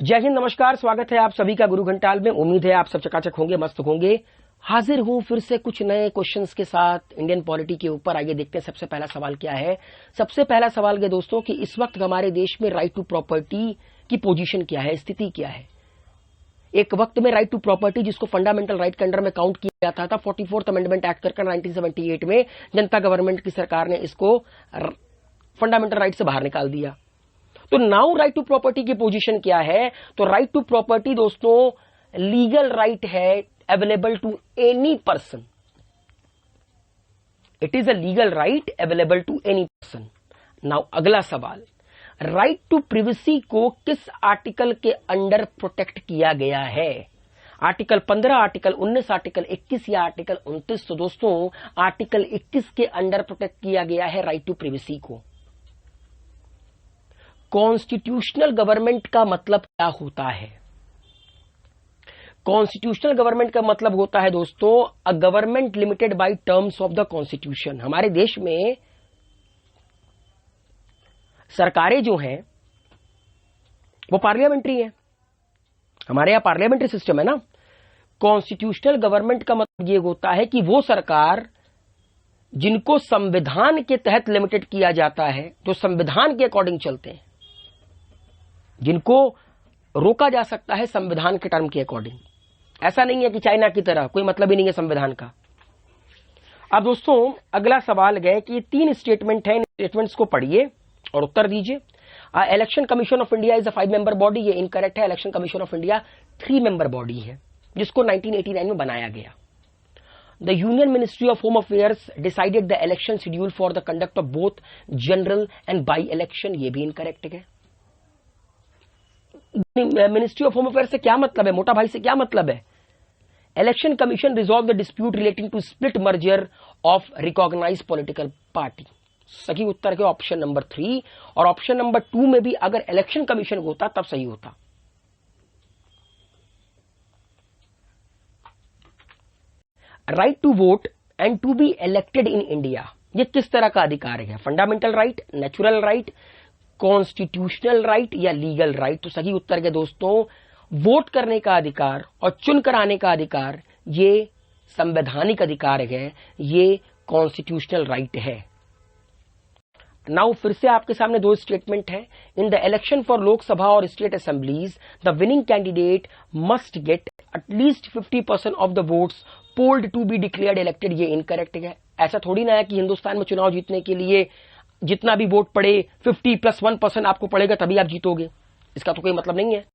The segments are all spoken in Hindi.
जय हिंद, नमस्कार। स्वागत है आप सभी का गुरु घंटाल में। उम्मीद है आप सब चकाचक होंगे, मस्त होंगे। हाजिर हूं फिर से कुछ नए क्वेश्चंस के साथ इंडियन पॉलिटी के ऊपर। आइए देखते हैं सबसे पहला सवाल क्या है। सबसे पहला सवाल है दोस्तों कि इस वक्त हमारे देश में राइट टू प्रॉपर्टी की पोजीशन क्या है, स्थिति क्या है। एक वक्त में राइट टू प्रॉपर्टी, जिसको फंडामेंटल राइट के अंडर में काउंट किया जाता था, 44th अमेंडमेंट एक्ट कर 1978 में जनता गवर्नमेंट की सरकार ने इसको फंडामेंटल राइट से बाहर निकाल दिया। तो नाउ राइट टू प्रॉपर्टी की पोजीशन क्या है। तो राइट टू प्रॉपर्टी दोस्तों लीगल राइट है, available to any person. It is a legal right available to any person. Now अगला सवाल, राइट टू प्रिवेसी को किस आर्टिकल के अंडर प्रोटेक्ट किया गया है। आर्टिकल 15, आर्टिकल 19, आर्टिकल 21 या आर्टिकल 29। तो दोस्तों आर्टिकल 21 के अंडर प्रोटेक्ट किया गया है राइट टू प्रिवेसी को। कॉन्स्टिट्यूशनल गवर्नमेंट का मतलब क्या होता है। कॉन्स्टिट्यूशनल गवर्नमेंट का मतलब होता है दोस्तों a government limited by terms of the constitution. हमारे देश में सरकारें जो हैं वो पार्लियामेंट्री है। हमारे यहां पार्लियामेंट्री सिस्टम है ना। कॉन्स्टिट्यूशनल गवर्नमेंट का मतलब ये होता है कि वो सरकार जिनको संविधान के तहत लिमिटेड किया जाता है, जो संविधान के अकॉर्डिंग चलते हैं, जिनको रोका जा सकता है संविधान के टर्म के अकॉर्डिंग। ऐसा नहीं है कि चाइना की तरह कोई मतलब ही नहीं है संविधान का। अब दोस्तों अगला सवाल है कि 3 स्टेटमेंट है, इन स्टेटमेंट्स को पढ़िए और उत्तर दीजिए। Election commission of India is a 5 member body. ये इनकरेक्ट है। Election commission of India 3 member body है, जिसको 1989 में बनाया गया। The union ministry of home affairs decided the election schedule for the conduct of both general and by election. ये भी इनकरेक्ट है। मिनिस्ट्री ऑफ होम अफेयर से क्या मतलब है, मोटा भाई से क्या मतलब है। Election commission resolve the dispute relating to split merger of recognised political party. सही उत्तर है ऑप्शन नंबर 3। और ऑप्शन नंबर 2 में भी अगर इलेक्शन कमीशन होता तब सही होता। Right to vote and to be elected in India, ये किस तरह का अधिकार है। Fundamental right, natural right, constitutional right या लीगल राइट। तो सही उत्तर है दोस्तों वोट करने का अधिकार और चुन कर आने का अधिकार, ये संवैधानिक अधिकार है, ये कॉन्स्टिट्यूशनल राइट है। नाउ फिर से आपके सामने 2 स्टेटमेंट है। In the election for Lok Sabha और state assemblies the winning candidate must get at least 50% of the votes polled to be declared elected. ये इनकरेक्ट है। ऐसा थोड़ी ना है कि हिंदुस्तान में चुनाव जीतने के लिए जितना भी वोट पड़े 50 + 1% आपको पड़ेगा तभी आप जीतोगे। इसका तो कोई मतलब नहीं है।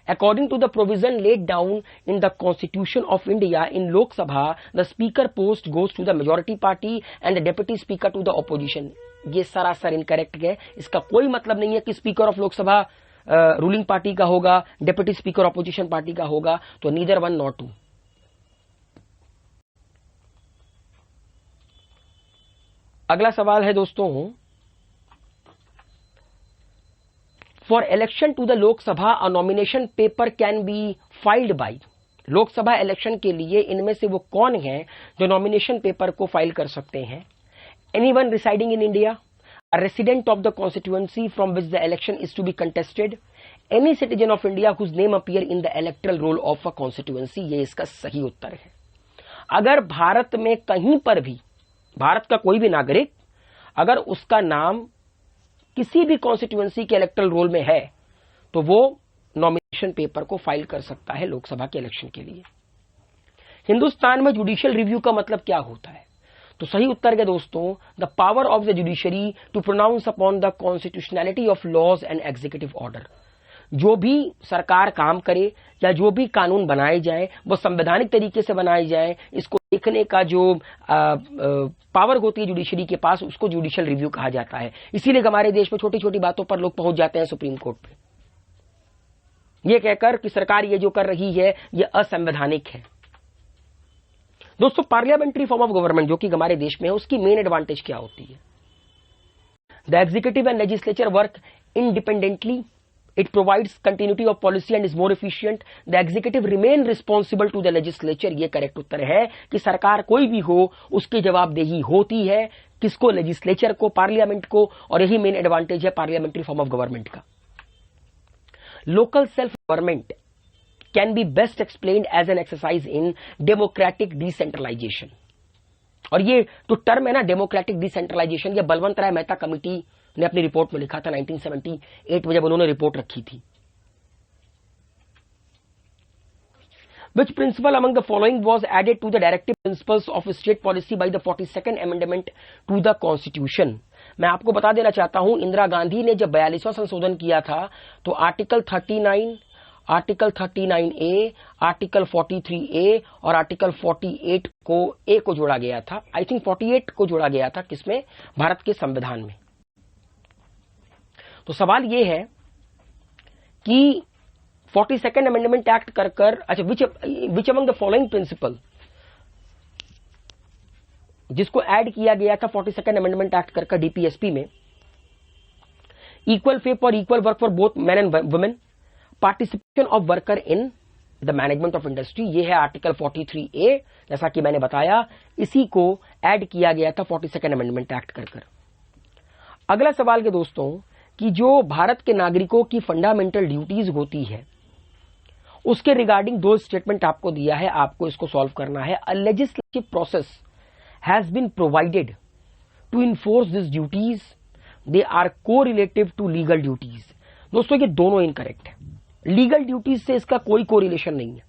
According to the provision laid down in the Constitution of India, in Lok Sabha, the speaker post goes to the majority party and the deputy speaker to the opposition. ये सरासर इनकरेक्ट है। इसका कोई मतलब नहीं है कि speaker of Lok Sabha ruling party का होगा, डेप्यूटी स्पीकर ऑपोजिशन पार्टी का होगा। तो नीदर 1 नॉट 2। अगला सवाल है दोस्तों, for election to the Lok Sabha a nomination paper can be filed by. Lok Sabha election के लिए इनमें से वो कौन है जो नॉमिनेशन पेपर को फाइल कर सकते हैं। Anyone residing in India, a resident of the constituency from which the election is to be contested, any citizen of India whose name appear in the electoral roll of a constituency. ये इसका सही उत्तर है। अगर भारत में कहीं पर भी, भारत का कोई भी नागरिक अगर उसका नाम किसी भी कॉन्स्टिट्यूएंसी के इलेक्टरल रोल में है तो वो नॉमिनेशन पेपर को फाइल कर सकता है लोकसभा के इलेक्शन के लिए। हिंदुस्तान में जुडिशियल रिव्यू का मतलब क्या होता है। तो सही उत्तर है दोस्तों the power of the judiciary to pronounce upon the constitutionality of laws and executive order. जो भी सरकार काम करे या जो भी कानून बनाए जाए वो संवैधानिक तरीके से बनाए जाए, इसको देखने का जो पावर होती है जुडिशरी के पास, उसको जुडिशियल रिव्यू कहा जाता है। इसीलिए हमारे देश में छोटी छोटी बातों पर लोग पहुंच जाते हैं सुप्रीम कोर्ट पे, ये कहकर कि सरकार ये जो कर रही है ये असंवैधानिक है। दोस्तों पार्लियामेंट्री फॉर्म ऑफ गवर्नमेंट जो कि हमारे देश में है, उसकी मेन एडवांटेज क्या होती है। The executive and legislature work independently, it provides continuity of policy and is more efficient. The executive remain responsible to the legislature. ये करेक्ट उत्तर है कि सरकार कोई भी हो उसकी जवाबदेही होती है किसको, लेजिस्लेचर को, पार्लियामेंट को। और यही मेन एडवांटेज है पार्लियामेंट्री फॉर्म ऑफ गवर्नमेंट का। Local self government can be best explained as an exercise in democratic decentralisation. और ये जो टर्म है ना डेमोक्रेटिक डिसेंट्रलाइजेशन, ये बलवंत राय मेहता कमिटी ने अपनी रिपोर्ट में लिखा था 1978 में जब उन्होंने रिपोर्ट रखी थी। Which principle among the following was added to the directive principles of state policy by the 42nd amendment to the constitution? मैं आपको बता देना चाहता हूं, इंदिरा गांधी ने जब 42वां संशोधन किया था तो article 39, article 39A, article 43A और आर्टिकल 48 को जोड़ा गया था। आई थिंक 48 को जोड़ा गया था किसमें? भारत के संविधान में। तो सवाल यह है कि 42nd अमेंडमेंट एक्ट कर अच्छा which among the following principle, जिसको ऐड किया गया था 42nd अमेंडमेंट एक्ट कर डीपीएसपी में, equal pay for equal work for both man and women, participation of worker in the management of industry, ये है आर्टिकल 43A। जैसा कि मैंने बताया, इसी को ऐड किया गया था 42nd अमेंडमेंट एक्ट कर। अगला सवाल के दोस्तों कि जो भारत के नागरिकों की फंडामेंटल ड्यूटीज होती है उसके रिगार्डिंग दो स्टेटमेंट आपको दिया है, आपको इसको सॉल्व करना है। A legislative process has been provided to enforce this duties, they are correlative to legal duties. दोस्तों ये दोनों इनकरेक्ट है, लीगल ड्यूटीज से इसका कोई कोरिलेशन नहीं है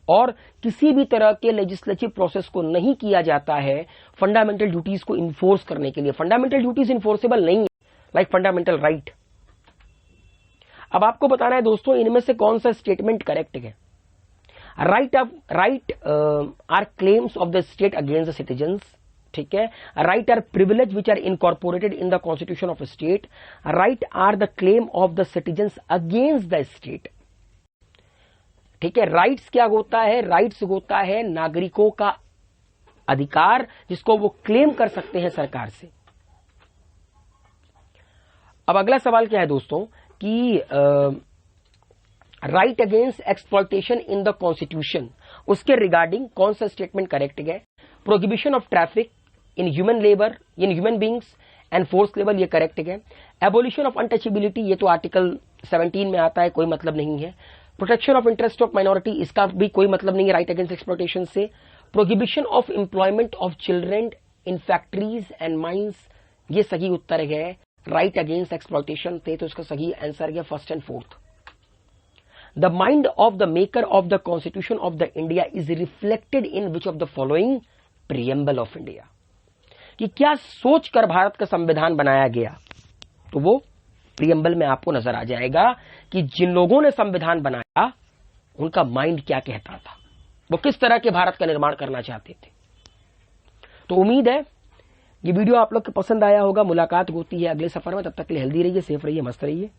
और किसी भी तरह के लेजिस्लेटिव प्रोसेस को नहीं किया जाता है फंडामेंटल ड्यूटीज को इन्फोर्स करने के लिए। फंडामेंटल ड्यूटीज इन्फोर्सेबल नहीं है लाइक फंडामेंटल राइट। अब आपको बताना है दोस्तों इनमें से कौन सा स्टेटमेंट करेक्ट है। Right are claims of the state against the citizens, ठीक है। Right are privilege which are incorporated in the constitution of state. Right are the claim of the citizens against the state, ठीक है। राइट्स क्या होता है? राइट्स होता है नागरिकों का अधिकार जिसको वो क्लेम कर सकते हैं सरकार से। अब अगला सवाल क्या है दोस्तों कि right against exploitation in the constitution, उसके रिगार्डिंग कौन सा स्टेटमेंट करेक्ट है? Prohibition of traffic in human labour, in human beings and force labour, ये करेक्ट है। एबोलिशन ऑफ अनटचेबिलिटी, ये तो आर्टिकल 17 में आता है, कोई मतलब नहीं है। Protection of interest of minority, इसका भी कोई मतलब नहीं है राइट अगेंस्ट एक्सप्लॉयटेशन से। Prohibition of employment of children in factories and mines, ये सही उत्तर है राइट अगेंस्ट एक्सप्लॉयटेशन थे, तो इसका सही आंसर है first and fourth. The mind of the maker of the constitution of the India is reflected in which of the following preamble of India, कि क्या सोचकर भारत का संविधान बनाया गया, तो वो प्रीएम्बल में आपको नजर आ जाएगा कि जिन लोगों ने संविधान बनाया उनका माइंड क्या कहता था, वो किस तरह के भारत का निर्माण करना चाहते थे। तो उम्मीद है ये वीडियो आप लोग को पसंद आया होगा। मुलाकात होती है अगले सफर में, तब तक के लिए हेल्दी रहिए, सेफ रहिए, मस्त रहिए।